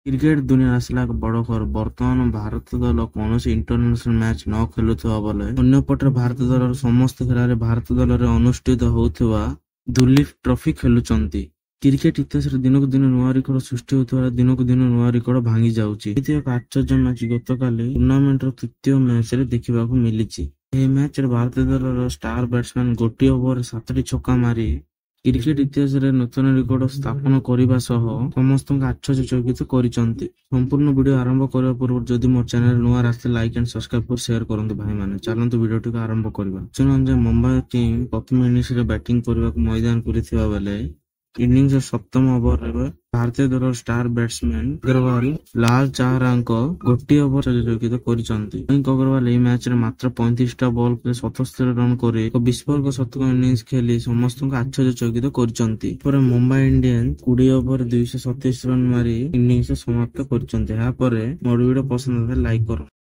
Cricket ଦୁନିଆ ଆସିଲା ଏକ ବଡ ଖବର। ବର୍ତ୍ତମାନ ଭାରତ ଦଳ କୌଣସି ଇଣ୍ଟରନ୍ୟାସନାଲ ମ୍ୟାଚ୍ ନ ଖେଳୁଥିବା ବେଳେ ଅନ୍ୟପଟରେ ଭାରତ ଦଳର ସମସ୍ତ ଖେଳାଳି ଭାରତ ଦଳରେ ଅନୁଷ୍ଠିତ ହେଉଥିବା ଦୁଲୀପ ଟ୍ରଫି ଖେଳୁଛନ୍ତି। କ୍ରିକେଟ ଇତିହାସରେ ଦିନକୁ ଦିନ ନୂଆ ରେକର୍ଡ ସୃଷ୍ଟି ହେଉଥିବାବେଳେ ଦିନକୁ ଦିନ ନୂଆ ରେକର୍ଡ ଭାଙ୍ଗି ଯାଉଛି। ଏମିତି ଏକ ଆଶ୍ଚର୍ଯ୍ୟ ମ୍ୟାଚ୍ ଗତକାଲି ଟୁର୍ଣ୍ଣାମେଣ୍ଟର ତୃତୀୟ ମ୍ୟାଚରେ ଦେଖିବାକୁ ମିଳିଛି। ଏହି ମ୍ୟାଚରେ ଭାରତୀୟ ଦଳର ଷ୍ଟାର ବ୍ୟାଟ୍ସମ୍ୟାନ ଗୋଟିଏ ଓଭରରେ 7ଟି ଛକା ମାରି କ୍ରିକେଟ ଇତିହାସରେ ନୂତନ ରେକର୍ଡ ସ୍ଥାପନ କରିବା ସହ ସମସ୍ତଙ୍କୁ ଆଶ୍ଚର୍ଯ୍ୟଚକିତ କରିଛନ୍ତି। ସମ୍ପୂର୍ଣ୍ଣ ଭିଡିଓ ଆରମ୍ଭ କରିବା ପୂର୍ବରୁ ଯଦି ମୋ ଚ୍ୟାନେଲ ନୂଆ ଆସିଲେ ଲାଇକ୍ ଆଣ୍ଡ ସବସ୍କ୍ରାଇବ କରି ସେୟାର କରନ୍ତୁ ଭାଇମାନେ। ଚାଲନ୍ତୁ ଭିଡିଓଟିକୁ ଆରମ୍ଭ କରିବା। ଯେ ମୁମ୍ବାଇ କିଙ୍ଗ ପ୍ରଥମ ଇନିଂସରେ ବ୍ୟାଟିଂ କରିବାକୁ ମଇଦାନକୁ ଥିବା ବେଳେ ଇନିଂସର ସପ୍ତମ ଓଭରରେ ଭାରତୀୟ ଦଳର ଷ୍ଟାର ବ୍ୟାଟ୍ସମ୍ୟାନ ଅଗ୍ରୱାଲ ଲାଲଚାହାରାଙ୍କ ଗୋଟିଏ ଓଭର ଆଶ୍ଚର୍ଯ୍ୟଚକିତ କରିଛନ୍ତି। ମୟଙ୍କ ଅଗ୍ରୱାଲ ଏହି ମ୍ୟାଚରେ ମାତ୍ର 35ଟା ବଲରେ 77 ରନ୍ କରି ଏକ ବିସ୍ଫୋରକ ଶତକ ଇନିଂସ ଖେଳି ସମସ୍ତଙ୍କୁ ଆଶ୍ଚର୍ଯ୍ୟଚକିତ କରିଛନ୍ତି। ପରେ ମୁମ୍ବାଇ ଇଣ୍ଡିଆନ୍ସ 20 ଓଭରରେ 227 ରନ୍ ମାରି ଇନିଂସ ସମାପ୍ତ କରିଛନ୍ତି। ଏହାପରେ ମୋର ଭିଡିଓ ପସନ୍ଦ ହେଲେ ଲାଇକ୍ କରନ୍ତୁ।